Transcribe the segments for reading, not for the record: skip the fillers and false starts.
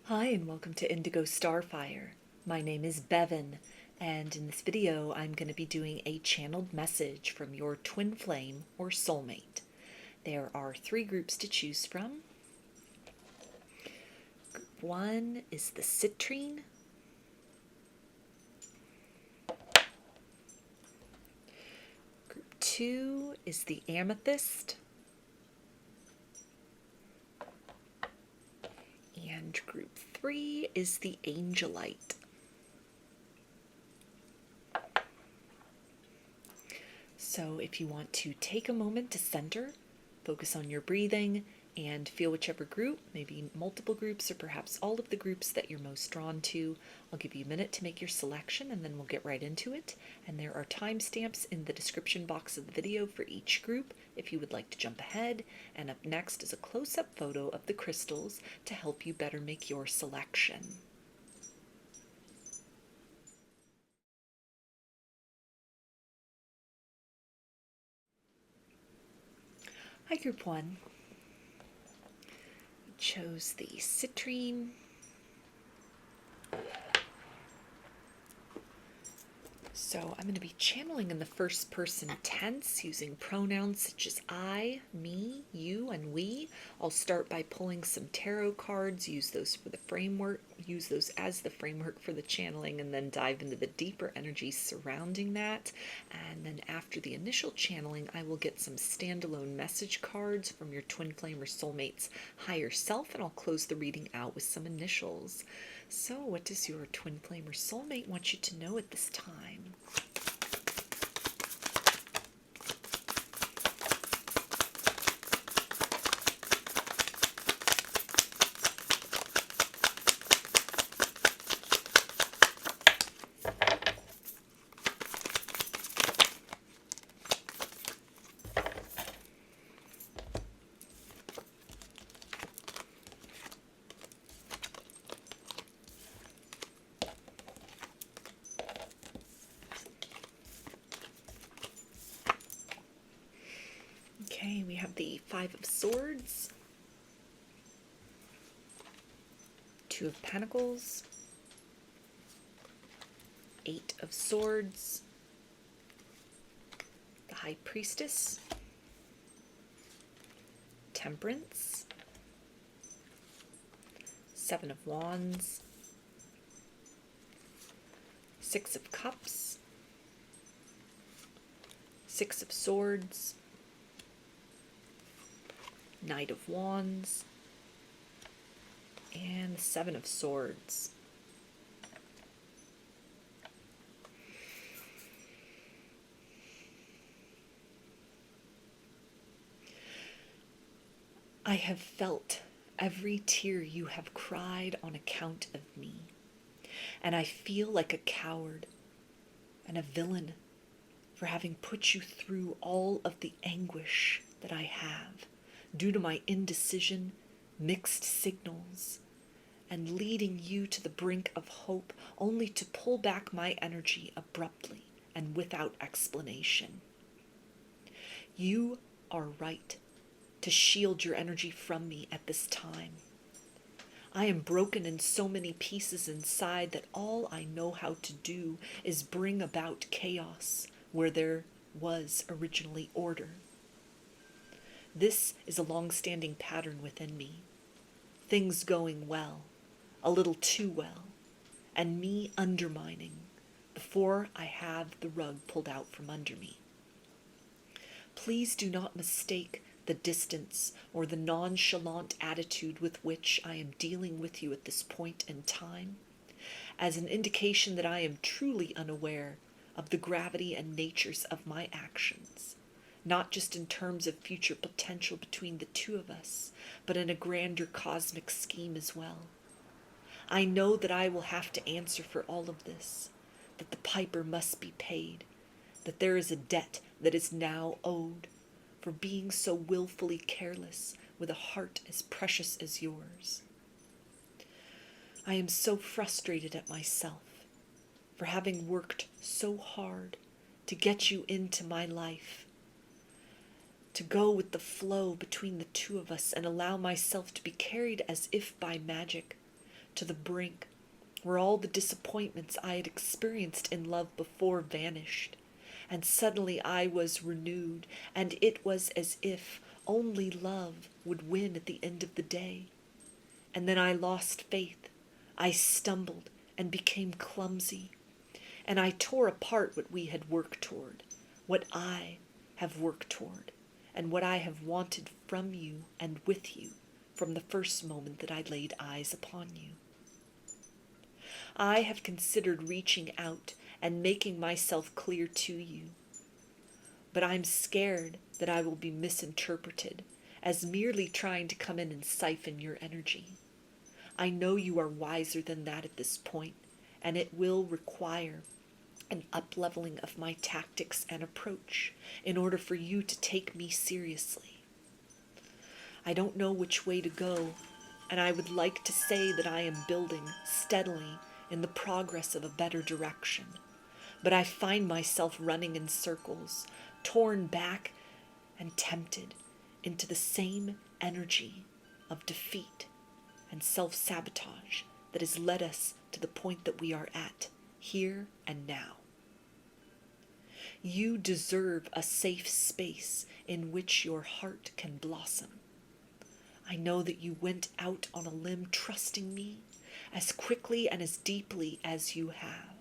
Hi and welcome to Indigo Starfire. My name is Bevin, and in this video I'm going to be doing a channeled message from your twin flame or soulmate. There are 3 groups to choose from. Group 1 is the Citrine. Group 2 is the Amethyst. And group 3 is the Angelite. So if you want to take a moment to center, focus on your breathing, and feel whichever group, maybe multiple groups or perhaps all of the groups that you're most drawn to, I'll give you a minute to make your selection and then we'll get right into it. And there are timestamps in the description box of the video for each group if you would like to jump ahead. And up next is a close-up photo of the crystals to help you better make your selection. Hi, Group 1. We chose the Citrine. So I'm going to be channeling in the first person tense using pronouns such as I, me, you, and we. I'll start by pulling some tarot cards, use those for the framework, use those as the framework for the channeling, and then dive into the deeper energies surrounding that. And then after the initial channeling, I will get some standalone message cards from your twin flame or soulmate's higher self, and I'll close the reading out with some initials. So what does your twin flame or soulmate want you to know at this time? Okay, we have the 5 of Swords, 2 of Pentacles, 8 of Swords, the High Priestess, Temperance, 7 of Wands, 6 of Cups, 6 of Swords, Knight of Wands, and the 7 of Swords. I have felt every tear you have cried on account of me, and I feel like a coward and a villain for having put you through all of the anguish that I have due to my indecision, mixed signals, and leading you to the brink of hope only to pull back my energy abruptly and without explanation. You are right to shield your energy from me at this time. I am broken in so many pieces inside that all I know how to do is bring about chaos where there was originally order. This is a long-standing pattern within me. Things going well, a little too well, and me undermining before I have the rug pulled out from under me. Please do not mistake the distance or the nonchalant attitude with which I am dealing with you at this point in time as an indication that I am truly unaware of the gravity and natures of my actions, not just in terms of future potential between the two of us, but in a grander cosmic scheme as well. I know that I will have to answer for all of this, that the piper must be paid, that there is a debt that is now owed for being so willfully careless with a heart as precious as yours. I am so frustrated at myself for having worked so hard to get you into my life, to go with the flow between the two of us and allow myself to be carried as if by magic to the brink where all the disappointments I had experienced in love before vanished, and suddenly I was renewed, and it was as if only love would win at the end of the day. And then I lost faith. I stumbled and became clumsy, and I tore apart what we had worked toward, what I have worked toward, and what I have wanted from you and with you from the first moment that I laid eyes upon you. I have considered reaching out and making myself clear to you, but I'm scared that I will be misinterpreted as merely trying to come in and siphon your energy. I know you are wiser than that at this point, and it will require an up-leveling of my tactics and approach in order for you to take me seriously. I don't know which way to go, and I would like to say that I am building steadily in the progress of a better direction, but I find myself running in circles, torn back and tempted into the same energy of defeat and self-sabotage that has led us to the point that we are at, here and now. You deserve a safe space in which your heart can blossom. I know that you went out on a limb trusting me as quickly and as deeply as you have.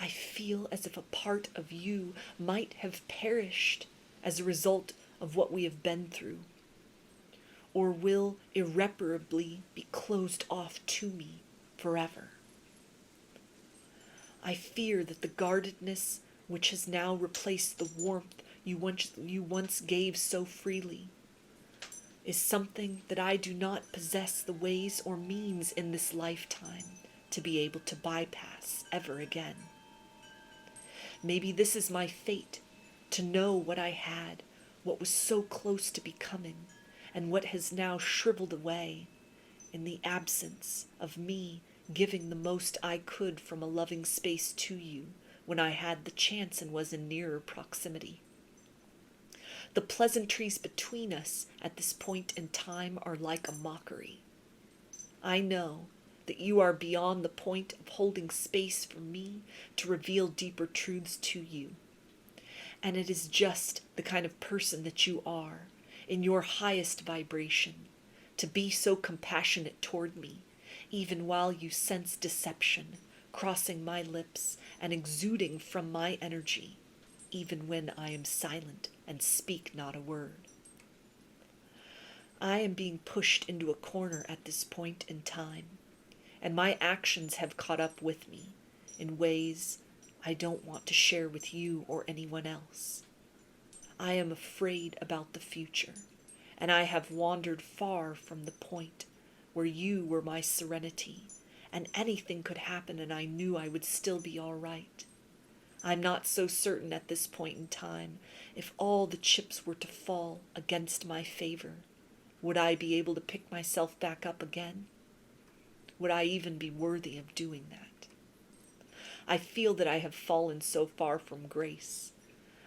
I feel as if a part of you might have perished as a result of what we have been through, or will irreparably be closed off to me forever. I fear that the guardedness which has now replaced the warmth you once gave so freely is something that I do not possess the ways or means in this lifetime to be able to bypass ever again. Maybe this is my fate, to know what I had, what was so close to becoming, and what has now shriveled away in the absence of me giving the most I could from a loving space to you when I had the chance and was in nearer proximity. The pleasantries between us at this point in time are like a mockery. I know that you are beyond the point of holding space for me to reveal deeper truths to you. And it is just the kind of person that you are, in your highest vibration, to be so compassionate toward me, even while you sense deception crossing my lips and exuding from my energy, even when I am silent and speak not a word. I am being pushed into a corner at this point in time, and my actions have caught up with me in ways I don't want to share with you or anyone else. I am afraid about the future, and I have wandered far from the point where you were my serenity, and anything could happen and I knew I would still be all right. I'm not so certain at this point in time if all the chips were to fall against my favor, would I be able to pick myself back up again? Would I even be worthy of doing that? I feel that I have fallen so far from grace.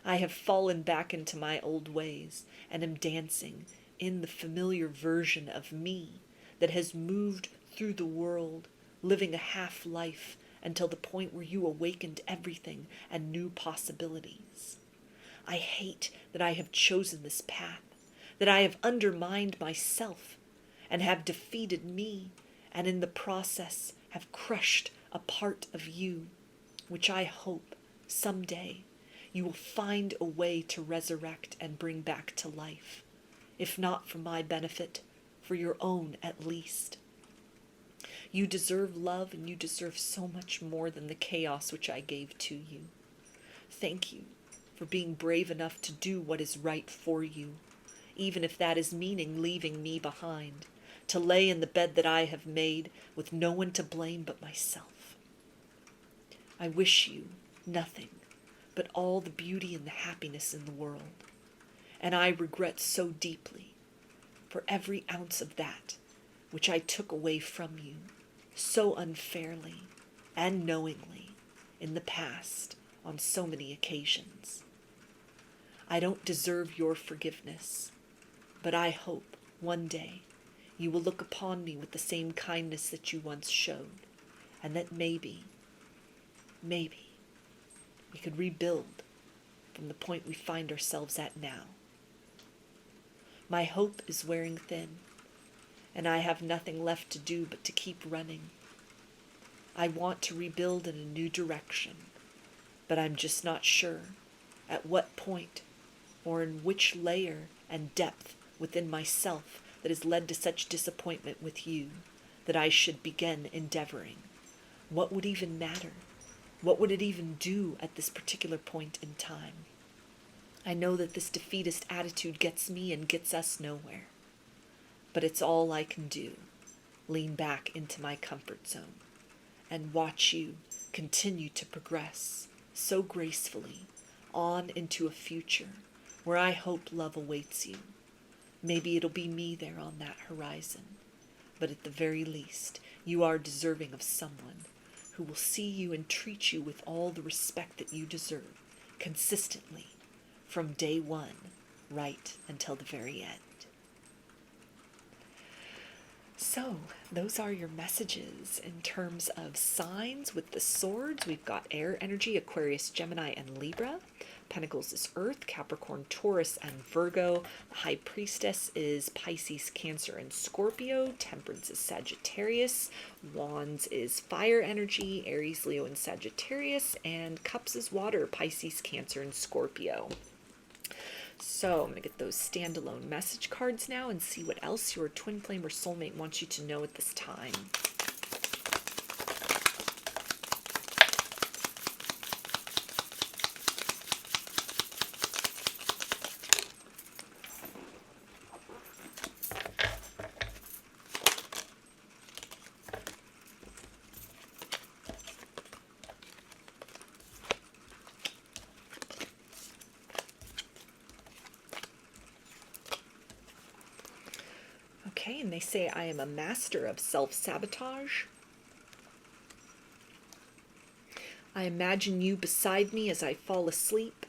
I have fallen back into my old ways and am dancing in the familiar version of me that has moved through the world, living a half-life until the point where you awakened everything and new possibilities. I hate that I have chosen this path, that I have undermined myself and have defeated me, and in the process have crushed a part of you, which I hope someday you will find a way to resurrect and bring back to life, if not for my benefit, for your own at least. You deserve love, and you deserve so much more than the chaos which I gave to you. Thank you for being brave enough to do what is right for you, even if that is meaning leaving me behind, to lay in the bed that I have made with no one to blame but myself. I wish you nothing but all the beauty and the happiness in the world, and I regret so deeply for every ounce of that which I took away from you so unfairly and knowingly in the past on so many occasions. I don't deserve your forgiveness, but I hope one day you will look upon me with the same kindness that you once showed, and that maybe, we could rebuild from the point we find ourselves at now. My hope is wearing thin, and I have nothing left to do but to keep running. I want to rebuild in a new direction, but I'm just not sure at what point or in which layer and depth within myself that has led to such disappointment with you that I should begin endeavoring. What would even matter? What would it even do at this particular point in time? I know that this defeatist attitude gets me and gets us nowhere. But it's all I can do. Lean back into my comfort zone and watch you continue to progress so gracefully on into a future where I hope love awaits you. Maybe it'll be me there on that horizon. But at the very least, you are deserving of someone who will see you and treat you with all the respect that you deserve, consistently, from day one, right until the very end. So, those are your messages in terms of signs. With the swords, we've got air energy, Aquarius, Gemini, and Libra. Pentacles is Earth, Capricorn, Taurus, and Virgo. The High Priestess is Pisces, Cancer, and Scorpio. Temperance is Sagittarius. Wands is fire energy, Aries, Leo, and Sagittarius. And Cups is water, Pisces, Cancer, and Scorpio. So I'm going to get those standalone message cards now and see what else your twin flame or soulmate wants you to know at this time. Okay, and they say, I am a master of self-sabotage. I imagine you beside me as I fall asleep.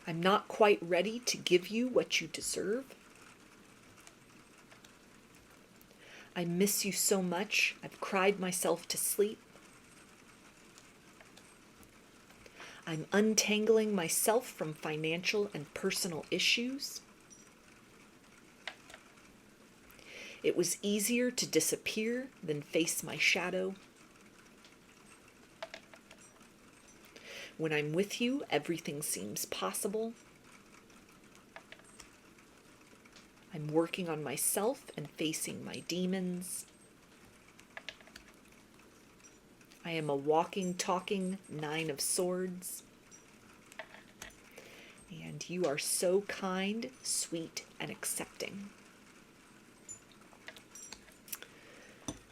I'm not quite ready to give you what you deserve. I miss you so much, I've cried myself to sleep. I'm untangling myself from financial and personal issues. It was easier to disappear than face my shadow. When I'm with you, everything seems possible. I'm working on myself and facing my demons. I am a walking, talking Nine of Swords. And you are so kind, sweet, and accepting.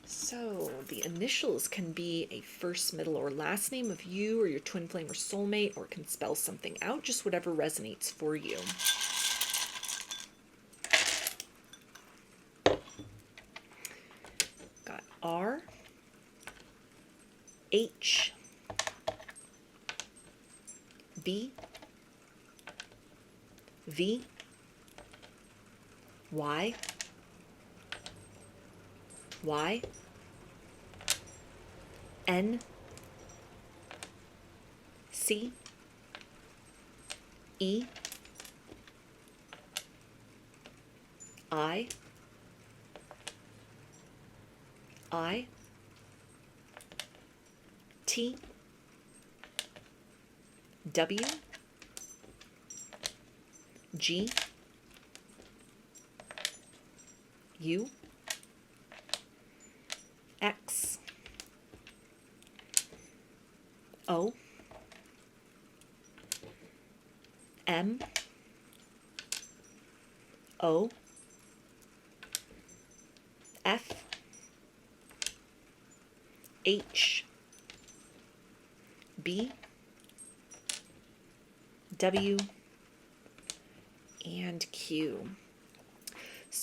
So the initials can be a first, middle, or last name of you or your twin flame or soulmate, or can spell something out, just whatever resonates for you. Got R, H, B, V, Y, Y, N, C, E, I, T, W, G, U, X, O, M, O, F, H, B, W, and Q.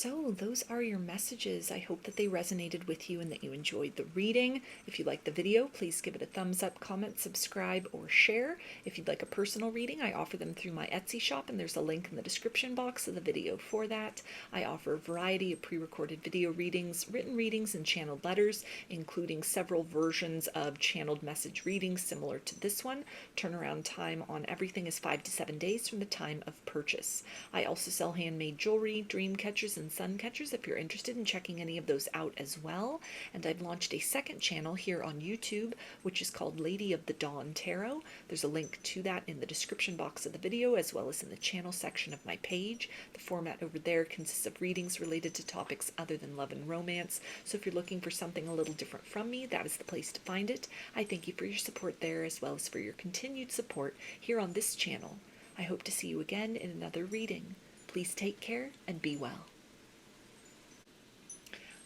So those are your messages. I hope that they resonated with you and that you enjoyed the reading. If you liked the video, please give it a thumbs up, comment, subscribe, or share. If you'd like a personal reading, I offer them through my Etsy shop, and there's a link in the description box of the video for that. I offer a variety of pre-recorded video readings, written readings, and channeled letters, including several versions of channeled message readings similar to this one. Turnaround time on everything is 5 to 7 days from the time of purchase. I also sell handmade jewelry, dream catchers, and sun catchers if you're interested in checking any of those out as well. And I've launched a second channel here on YouTube, which is called Lady of the Dawn Tarot. There's a link to that in the description box of the video, as well as in the channel section of my page. The format over there consists of readings related to topics other than love and romance. So if you're looking for something a little different from me, that is the place to find it. I thank you for your support there, as well as for your continued support here on this channel. I hope to see you again in another reading. Please take care and be well.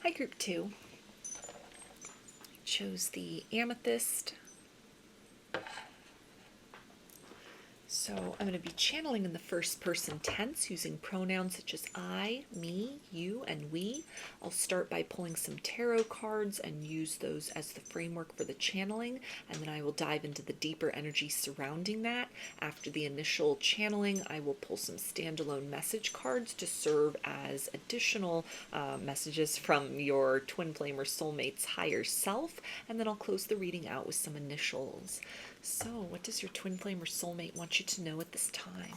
Hi, Group 2. Chose the Amethyst. So I'm going to be channeling in the first person tense using pronouns such as I, me, you, and we. I'll start by pulling some tarot cards and use those as the framework for the channeling, and then I will dive into the deeper energy surrounding that. After the initial channeling, I will pull some standalone message cards to serve as additional messages from your twin flame or soulmate's higher self, and then I'll close the reading out with some initials. So, what does your twin flame or soulmate want you to know at this time?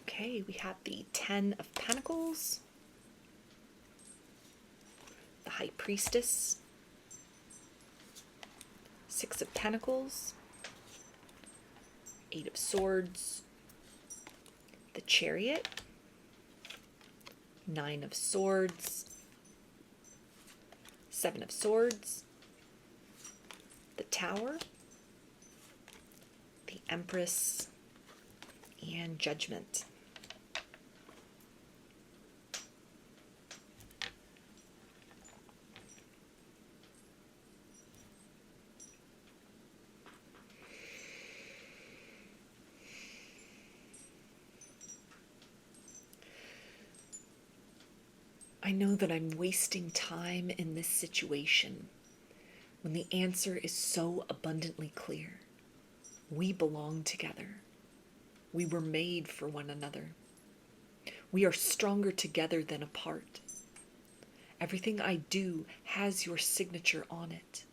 Okay, we have the 10 of Pentacles, the High Priestess, 6 of Pentacles, 8 of Swords, the Chariot, 9 of Swords, 7 of Swords, the Tower, the Empress, and Judgment. I know that I'm wasting time in this situation when the answer is so abundantly clear. We belong together. We were made for one another. We are stronger together than apart. Everything I do has your signature on it.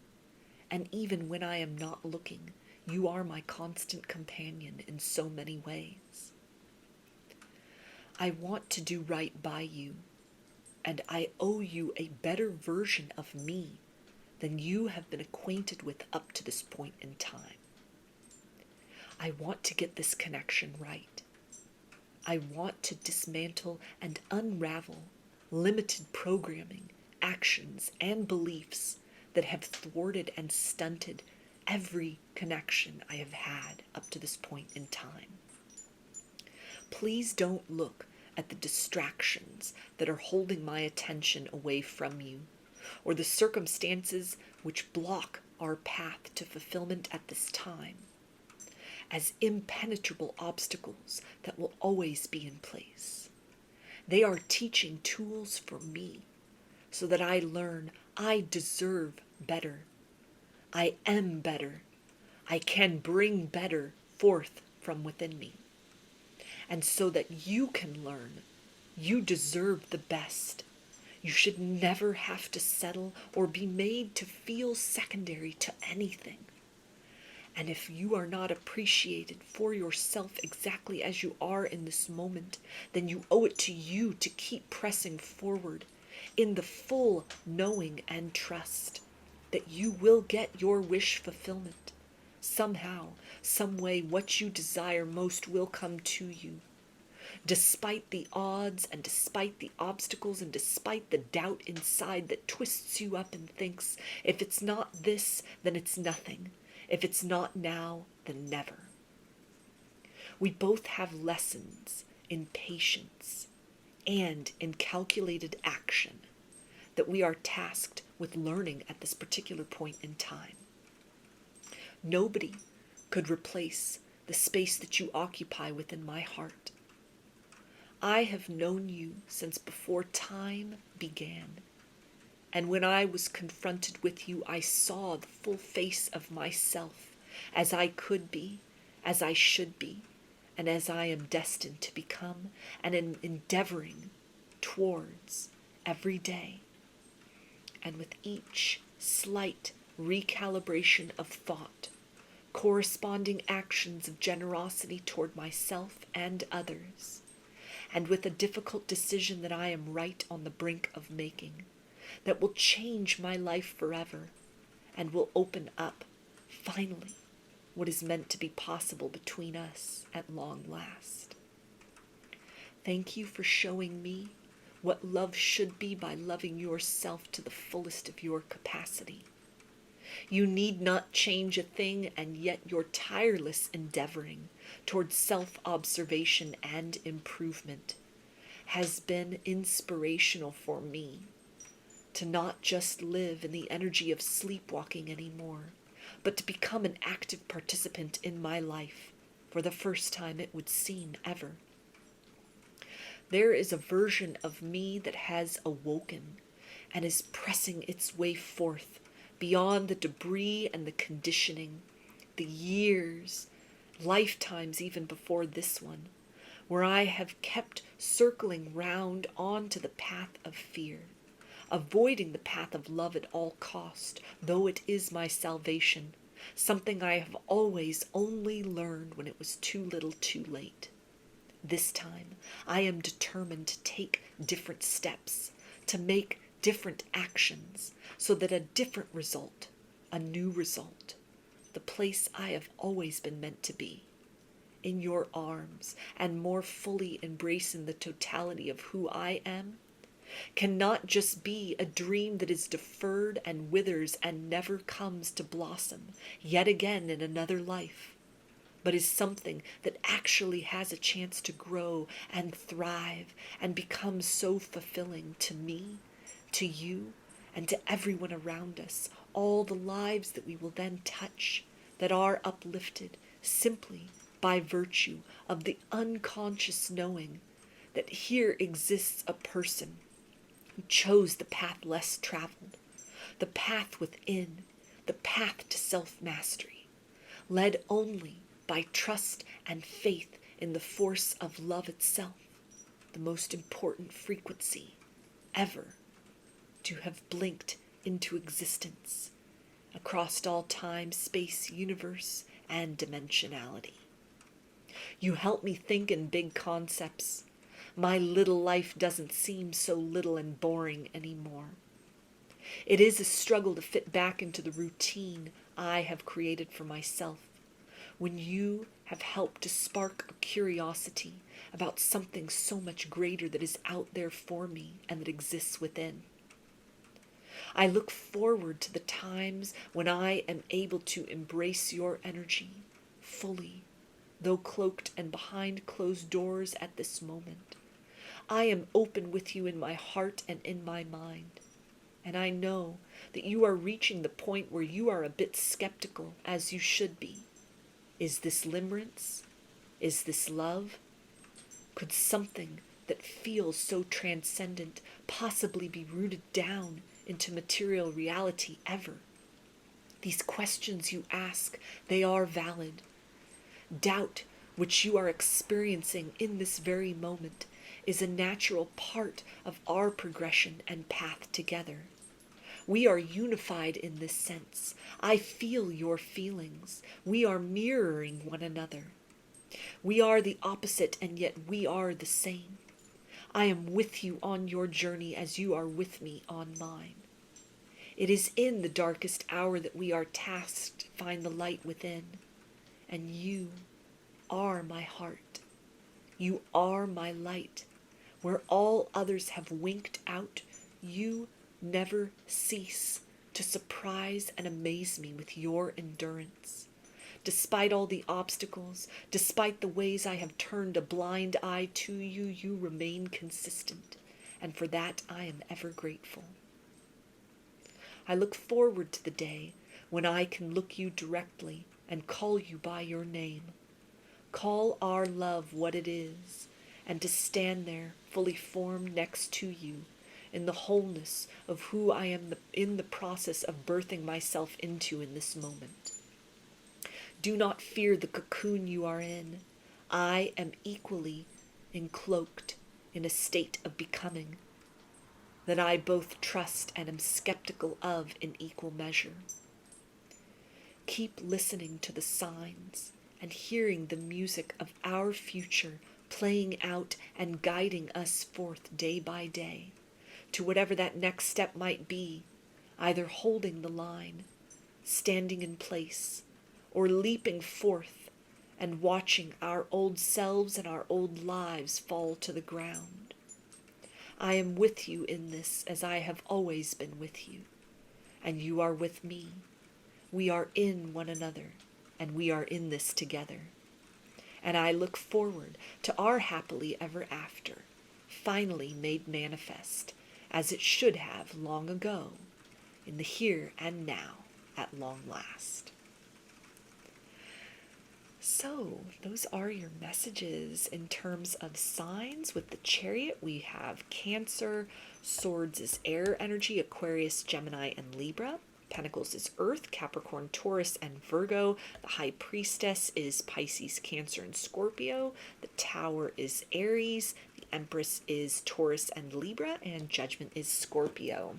And even when I am not looking, you are my constant companion in so many ways. I want to do right by you, and I owe you a better version of me than you have been acquainted with up to this point in time. I want to get this connection right. I want to dismantle and unravel limited programming, actions, and beliefs that have thwarted and stunted every connection I have had up to this point in time. Please don't look at the distractions that are holding my attention away from you, or the circumstances which block our path to fulfillment at this time, as impenetrable obstacles that will always be in place. They are teaching tools for me so that I learn I deserve better. I am better. I can bring better forth from within me. And so that you can learn you deserve the best. You should never have to settle or be made to feel secondary to anything. And if you are not appreciated for yourself exactly as you are in this moment, then you owe it to you to keep pressing forward in the full knowing and trust that you will get your wish fulfillment. Somehow, some way, what you desire most will come to you. Despite the odds and despite the obstacles and despite the doubt inside that twists you up and thinks, if it's not this, then it's nothing. If it's not now, then never. We both have lessons in patience and in calculated action that we are tasked with learning at this particular point in time. Nobody could replace the space that you occupy within my heart. I have known you since before time began, and when I was confronted with you, I saw the full face of myself as I could be, as I should be, and as I am destined to become, and am endeavoring towards every day. And with each slight recalibration of thought, corresponding actions of generosity toward myself and others, and with a difficult decision that I am right on the brink of making, that will change my life forever, and will open up, finally, what is meant to be possible between us at long last. Thank you for showing me what love should be by loving yourself to the fullest of your capacity. You need not change a thing, and yet your tireless endeavoring towards self-observation and improvement has been inspirational for me to not just live in the energy of sleepwalking anymore, but to become an active participant in my life for the first time, it would seem, ever. There is a version of me that has awoken and is pressing its way forth beyond the debris and the conditioning, the years, lifetimes even before this one, where I have kept circling round onto the path of fear, avoiding the path of love at all cost, though it is my salvation, something I have always only learned when it was too little too late. This time, I am determined to take different steps, to make different actions, so that a different result, a new result, the place I have always been meant to be, in your arms, and more fully embracing the totality of who I am, cannot just be a dream that is deferred and withers and never comes to blossom yet again in another life, but is something that actually has a chance to grow and thrive and become so fulfilling to me, to you, and to everyone around us, all the lives that we will then touch that are uplifted simply by virtue of the unconscious knowing that here exists a person who chose the path less traveled, the path within, the path to self-mastery, led only by trust and faith in the force of love itself, the most important frequency ever to have blinked into existence across all time, space, universe, and dimensionality. You help me think in big concepts. My little life doesn't seem so little and boring anymore. It is a struggle to fit back into the routine I have created for myself, when you have helped to spark a curiosity about something so much greater that is out there for me and that exists within. I look forward to the times when I am able to embrace your energy fully, though cloaked and behind closed doors at this moment. I am open with you in my heart and in my mind, and I know that you are reaching the point where you are a bit skeptical, as you should be. Is this limerence? Is this love? Could something that feels so transcendent possibly be rooted down into material reality ever? These questions you ask, they are valid. Doubt, which you are experiencing in this very moment, is a natural part of our progression and path together. We are unified in this sense. I feel your feelings. We are mirroring one another. We are the opposite, and yet we are the same. I am with you on your journey as you are with me on mine. It is in the darkest hour that we are tasked to find the light within, and you are my heart. You are my light. Where all others have winked out, you never cease to surprise and amaze me with your endurance. Despite all the obstacles, despite the ways I have turned a blind eye to you, you remain consistent, and for that I am ever grateful. I look forward to the day when I can look you directly and call you by your name. Call our love what it is, and to stand there fully formed next to you in the wholeness of who I am in the process of birthing myself into in this moment. Do not fear the cocoon you are in. I am equally encloaked in a state of becoming that I both trust and am skeptical of in equal measure. Keep listening to the signs and hearing the music of our future playing out and guiding us forth day by day to whatever that next step might be, either holding the line, standing in place, or leaping forth and watching our old selves and our old lives fall to the ground. I am with you in this as I have always been with you, and you are with me. We are in one another, and we are in this together. And I look forward to our happily ever after, finally made manifest, as it should have long ago, in the here and now, at long last. So, those are your messages in terms of signs. With the Chariot, we have Cancer, Swords is air energy, Aquarius, Gemini, and Libra. Pentacles is Earth, Capricorn, Taurus, and Virgo. The High Priestess is Pisces, Cancer, and Scorpio. The Tower is Aries. The Empress is Taurus and Libra. And Judgment is Scorpio.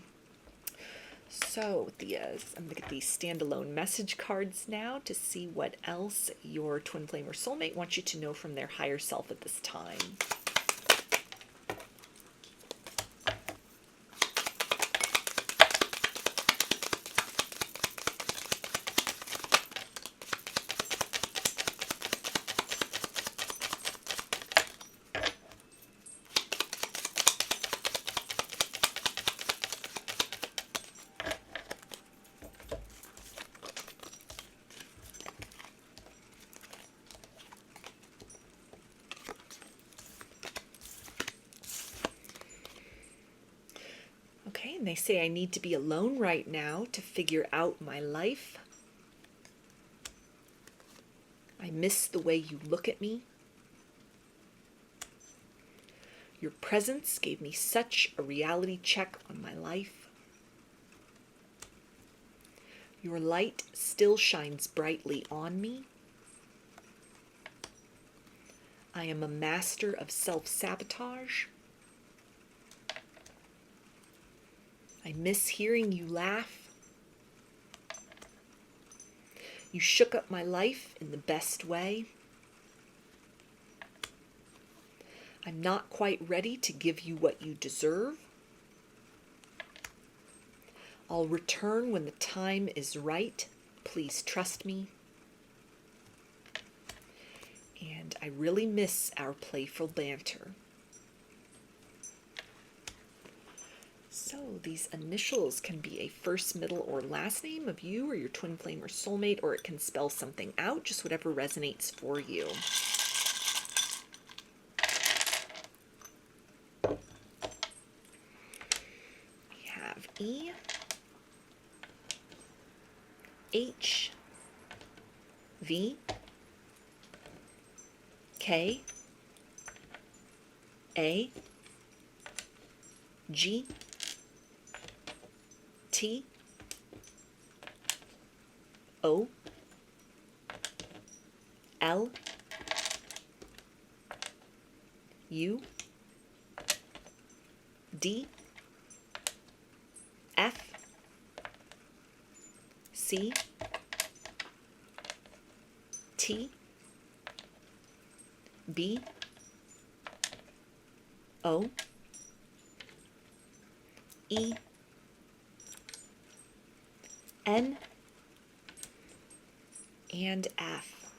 So I'm going to get these standalone message cards now to see what else your twin flame or soulmate wants you to know from their higher self at this time. Okay, and they say I need to be alone right now to figure out my life. I miss the way you look at me. Your presence gave me such a reality check on my life. Your light still shines brightly on me. I am a master of self-sabotage. I miss hearing you laugh. You shook up my life in the best way. I'm not quite ready to give you what you deserve. I'll return when the time is right. Please trust me. And I really miss our playful banter. So these initials can be a first, middle, or last name of you or your twin flame or soulmate, or it can spell something out, just whatever resonates for you. We have E, H, V, K, A, G, T, O, L, U, D, F, C, T, B, O, E, N, and F.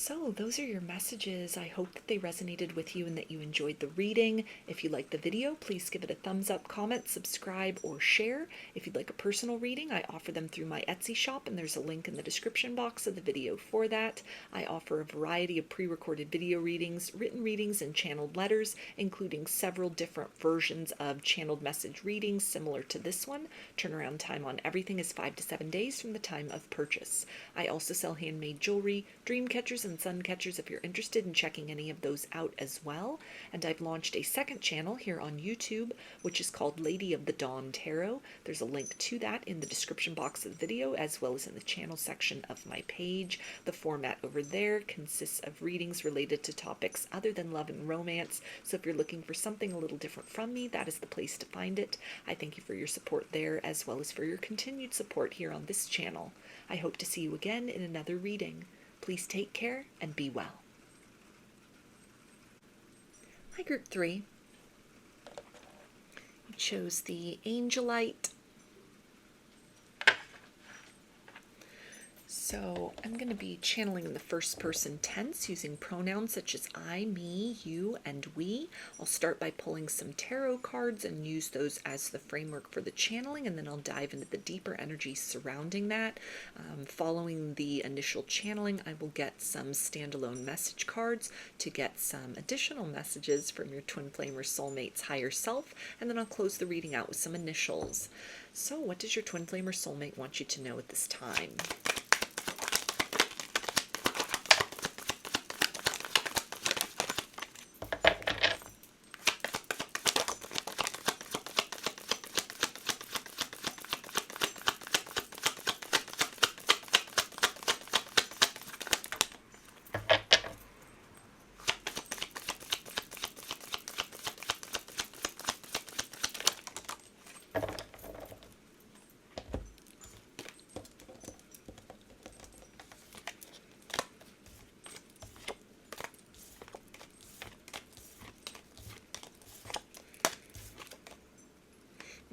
So those are your messages. I hope that they resonated with you and that you enjoyed the reading. If you liked the video, please give it a thumbs up, comment, subscribe, or share. If you'd like a personal reading, I offer them through my Etsy shop, and there's a link in the description box of the video for that. I offer a variety of pre-recorded video readings, written readings, and channeled letters, including several different versions of channeled message readings similar to this one. Turnaround time on everything is 5 to 7 days from the time of purchase. I also sell handmade jewelry, dream catchers, and sun catchers if you're interested in checking any of those out as well. And I've launched a second channel here on YouTube, which is called Lady of the Dawn Tarot. There's a link to that in the description box of the video, as well as in the channel section of my page. The format over there consists of readings related to topics other than love and romance. So if you're looking for something a little different from me, that is the place to find it. I thank you for your support there, as well as for your continued support here on this channel. I hope to see you again in another reading. Please take care and be well. Hi, Group 3. You chose the Angelite. So I'm going to be channeling in the first person tense using pronouns such as I, me, you, and we. I'll start by pulling some tarot cards and use those as the framework for the channeling, and then I'll dive into the deeper energies surrounding that. Following the initial channeling, I will get some standalone message cards to get some additional messages from your twin flame or soulmate's higher self, and then I'll close the reading out with some initials. So what does your twin flame or soulmate want you to know at this time?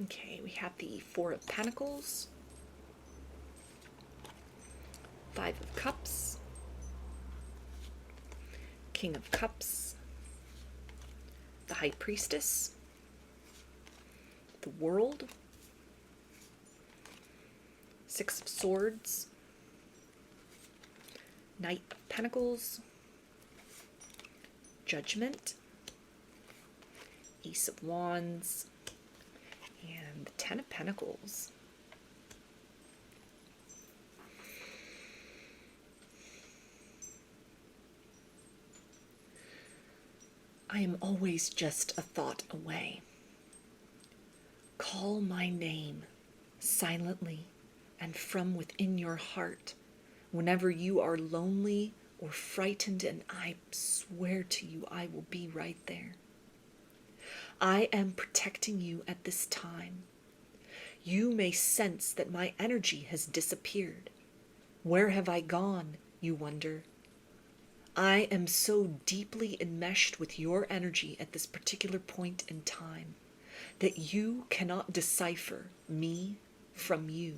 Okay, we have the Four of Pentacles, Five of Cups, King of Cups, the High Priestess, the World, Six of Swords, Knight of Pentacles, Judgment, Ace of Wands, and the Ten of Pentacles. I am always just a thought away. Call my name silently and from within your heart whenever you are lonely or frightened, and I swear to you I will be right there. I am protecting you at this time. You may sense that my energy has disappeared. Where have I gone, you wonder? I am so deeply enmeshed with your energy at this particular point in time that you cannot decipher me from you.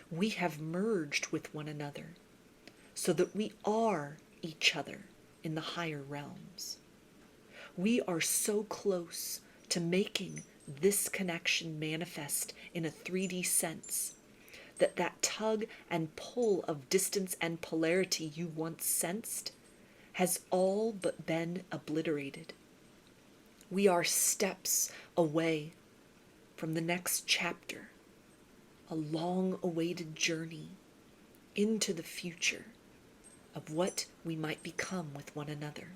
We have merged with one another so that we are each other in the higher realms. We are so close to making this connection manifest in a 3D sense that tug and pull of distance and polarity you once sensed has all but been obliterated. We are steps away from the next chapter, a long-awaited journey into the future of what we might become with one another.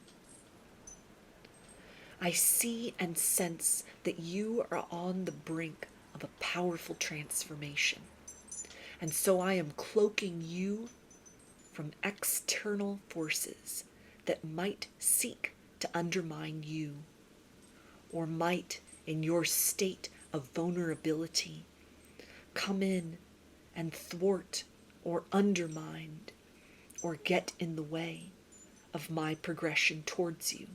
I see and sense that you are on the brink of a powerful transformation. And so I am cloaking you from external forces that might seek to undermine you, or might, in your state of vulnerability, come in and thwart or undermine or get in the way of my progression towards you.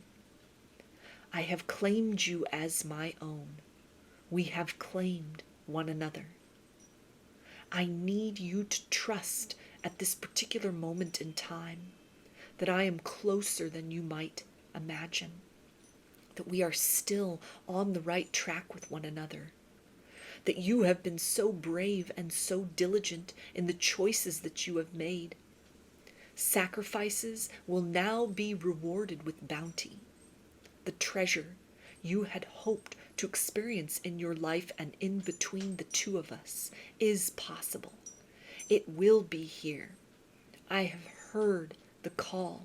I have claimed you as my own. We have claimed one another. I need you to trust at this particular moment in time that I am closer than you might imagine, that we are still on the right track with one another, that you have been so brave and so diligent in the choices that you have made. Sacrifices will now be rewarded with bounty. The treasure you had hoped to experience in your life and in between the two of us is possible. It will be here. I have heard the call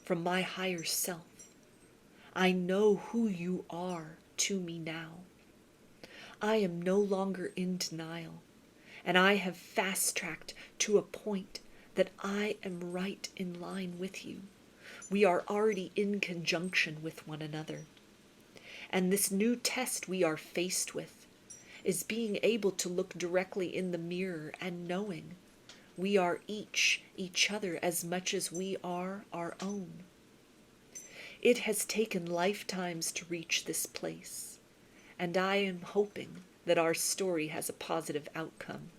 from my higher self. I know who you are to me now. I am no longer in denial, and I have fast-tracked to a point that I am right in line with you. We are already in conjunction with one another. And this new test we are faced with is being able to look directly in the mirror and knowing we are each other as much as we are our own. It has taken lifetimes to reach this place, and I am hoping that our story has a positive outcome.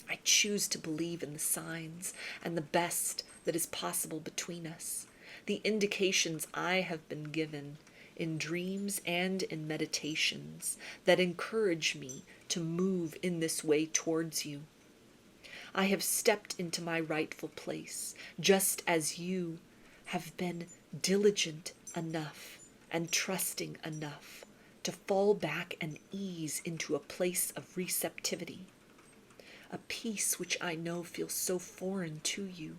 I choose to believe in the signs and the best that is possible between us, the indications I have been given in dreams and in meditations that encourage me to move in this way towards you. I have stepped into my rightful place, just as you have been diligent enough and trusting enough to fall back and ease into a place of receptivity, a peace which I know feels so foreign to you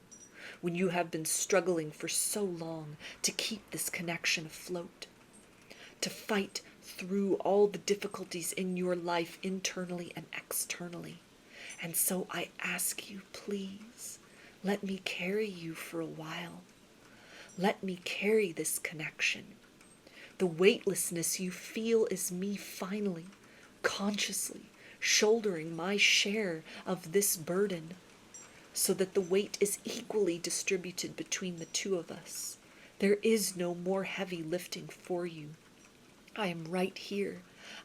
when you have been struggling for so long to keep this connection afloat, to fight through all the difficulties in your life internally and externally. And so I ask you, please, let me carry you for a while. Let me carry this connection. The weightlessness you feel is me finally, consciously shouldering my share of this burden, so that the weight is equally distributed between the two of us. There is no more heavy lifting for you. I am right here.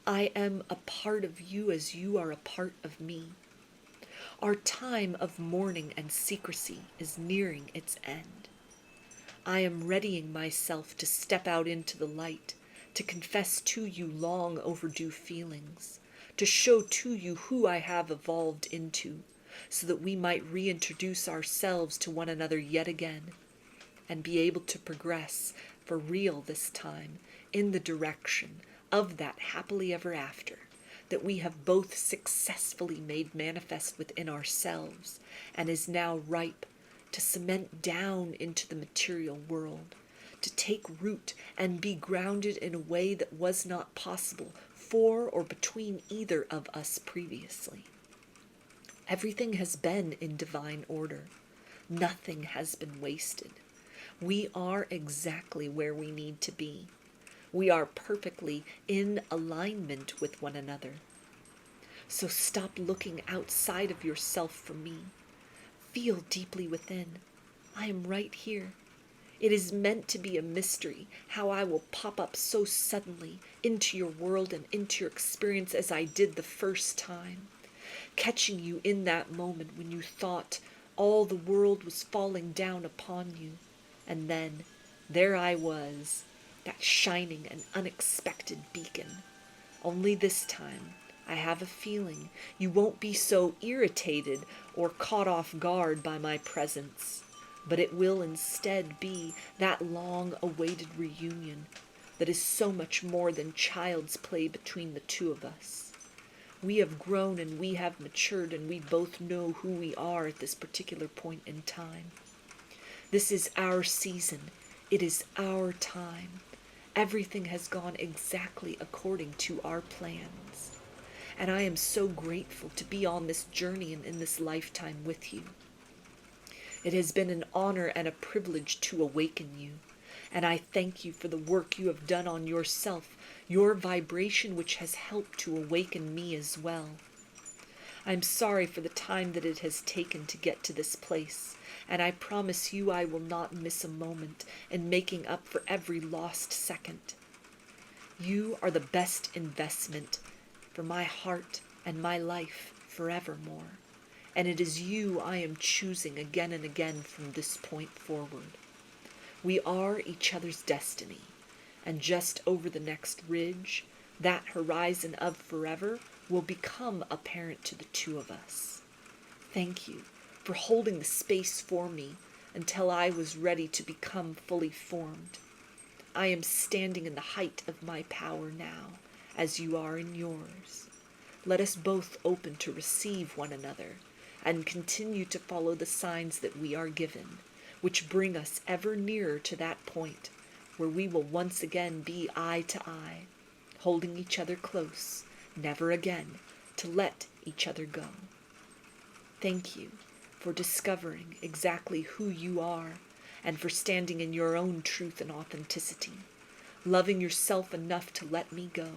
I am a part of you as you are a part of me. Our time of mourning and secrecy is nearing its end. I am readying myself to step out into the light, to confess to you long overdue feelings, to show to you who I have evolved into, so that we might reintroduce ourselves to one another yet again, and be able to progress for real this time in the direction of that happily ever after that we have both successfully made manifest within ourselves and is now ripe to cement down into the material world, to take root and be grounded in a way that was not possible for or between either of us previously. Everything has been in divine order. Nothing has been wasted. We are exactly where we need to be. We are perfectly in alignment with one another. So stop looking outside of yourself for me. Feel deeply within. I am right here. It is meant to be a mystery how I will pop up so suddenly into your world and into your experience as I did the first time, catching you in that moment when you thought all the world was falling down upon you. And then there I was, that shining and unexpected beacon. Only this time, I have a feeling you won't be so irritated or caught off guard by my presence, but it will instead be that long-awaited reunion that is so much more than child's play between the two of us. We have grown and we have matured, and we both know who we are at this particular point in time. This is our season. It is our time. Everything has gone exactly according to our plans. And I am so grateful to be on this journey and in this lifetime with you. It has been an honor and a privilege to awaken you. And I thank you for the work you have done on yourself, your vibration which has helped to awaken me as well. I'm sorry for the time that it has taken to get to this place, and I promise you I will not miss a moment in making up for every lost second. You are the best investment for my heart and my life forevermore, and it is you I am choosing again and again from this point forward. We are each other's destiny, and just over the next ridge, that horizon of forever will become apparent to the two of us. Thank you for holding the space for me until I was ready to become fully formed. I am standing in the height of my power now, as you are in yours. Let us both open to receive one another, and continue to follow the signs that we are given, which bring us ever nearer to that point where we will once again be eye to eye, holding each other close, never again to let each other go. Thank you for discovering exactly who you are, and for standing in your own truth and authenticity, loving yourself enough to let me go.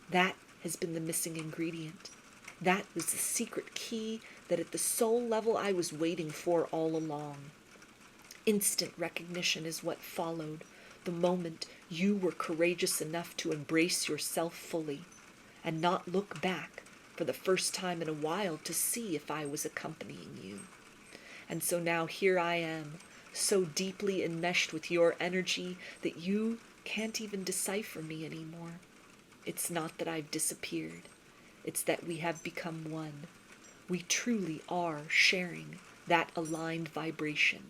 That has been the missing ingredient. That was the secret key that at the soul level I was waiting for all along. Instant recognition is what followed the moment you were courageous enough to embrace yourself fully and not look back for the first time in a while to see if I was accompanying you. And so now here I am, so deeply enmeshed with your energy that you can't even decipher me anymore. It's not that I've disappeared. It's that we have become one. We truly are sharing that aligned vibration.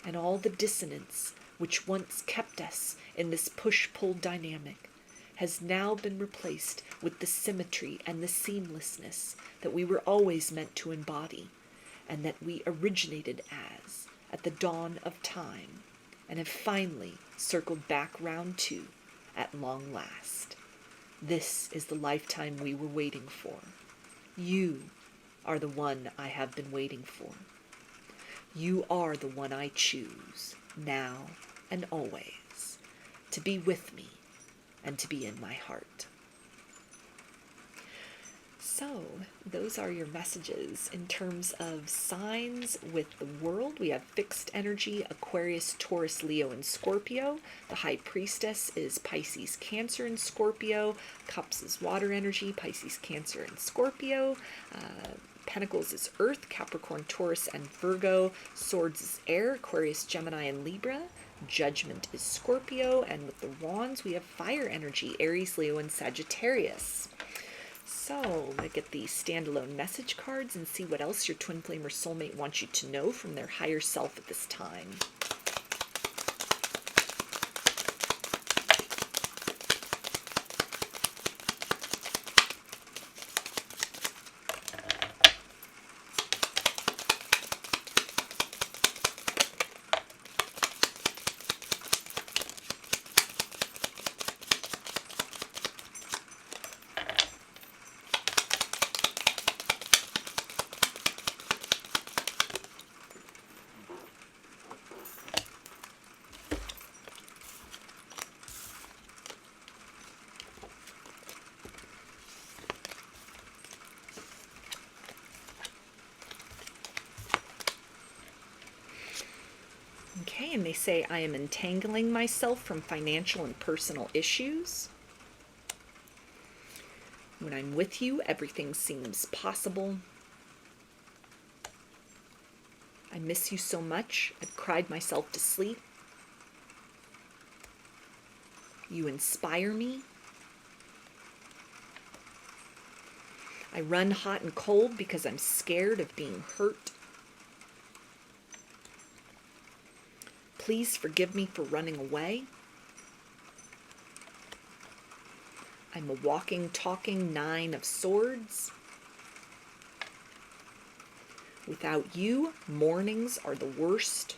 And all the dissonance which once kept us in this push-pull dynamic has now been replaced with the symmetry and the seamlessness that we were always meant to embody, and that we originated as at the dawn of time, and have finally circled back round to at long last. This is the lifetime we were waiting for. You are the one I have been waiting for. You are the one I choose, now and always, to be with me and to be in my heart. So, those are your messages in terms of signs with the world. We have fixed energy, Aquarius, Taurus, Leo, and Scorpio. The High Priestess is Pisces, Cancer, and Scorpio. Cups is water energy, Pisces, Cancer, and Scorpio. Pentacles is Earth, Capricorn, Taurus, and Virgo. Swords is Air, Aquarius, Gemini, and Libra. Judgment is Scorpio. And with the Wands, we have fire energy, Aries, Leo, and Sagittarius. So, I'm going to get the standalone message cards and see what else your twin flame or soulmate wants you to know from their higher self at this time. Okay, and they say, I am entangling myself from financial and personal issues. When I'm with you, everything seems possible. I miss you so much. I've cried myself to sleep. You inspire me. I run hot and cold because I'm scared of being hurt. Please forgive me for running away. I'm a walking, talking 9 of Swords. Without you, mornings are the worst.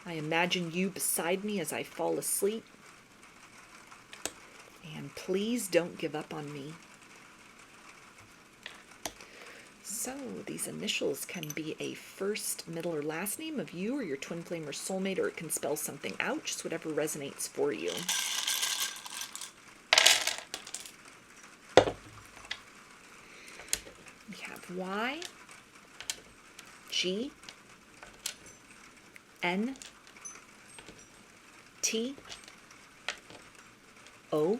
I imagine you beside me as I fall asleep. And please don't give up on me. So these initials can be a first, middle, or last name of you or your twin flame or soulmate, or it can spell something out, just whatever resonates for you. We have Y, G, N, T, O,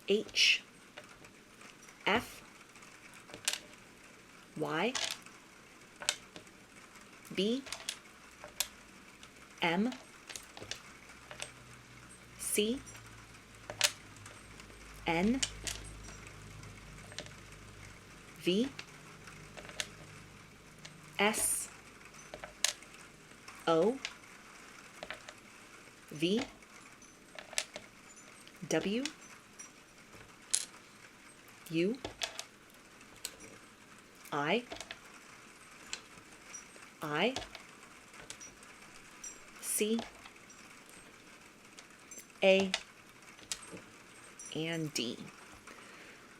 H, F, Y, B M C N V S O V W U I C A and D.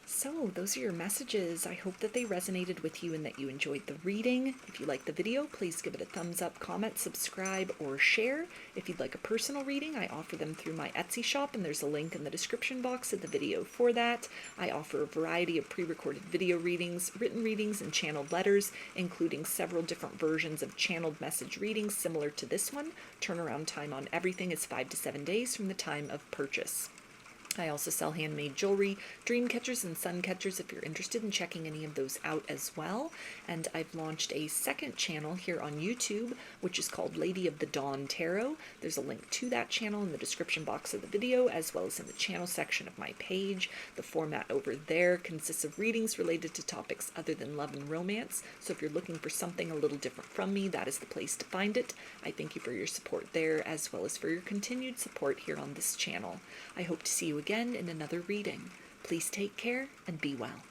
So those are your messages. I hope that they resonated with you and that you enjoyed the reading. If you liked the video, please give it a thumbs up, comment, subscribe, or share. If you'd like a personal reading, I offer them through my Etsy shop, and there's a link in the description box of the video for that. I offer a variety of pre-recorded video readings, written readings, and channeled letters, including several different versions of channeled message readings similar to this one. Turnaround time on everything is 5 to 7 days from the time of purchase. I also sell handmade jewelry, dream catchers, and sun catchers if you're interested in checking any of those out as well. And I've launched a second channel here on YouTube, which is called Lady of the Dawn Tarot. There's a link to that channel in the description box of the video, as well as in the channel section of my page. The format over there consists of readings related to topics other than love and romance. So if you're looking for something a little different from me, that is the place to find it. I thank you for your support there, as well as for your continued support here on this channel. I hope to see you again in another reading. Please take care and be well.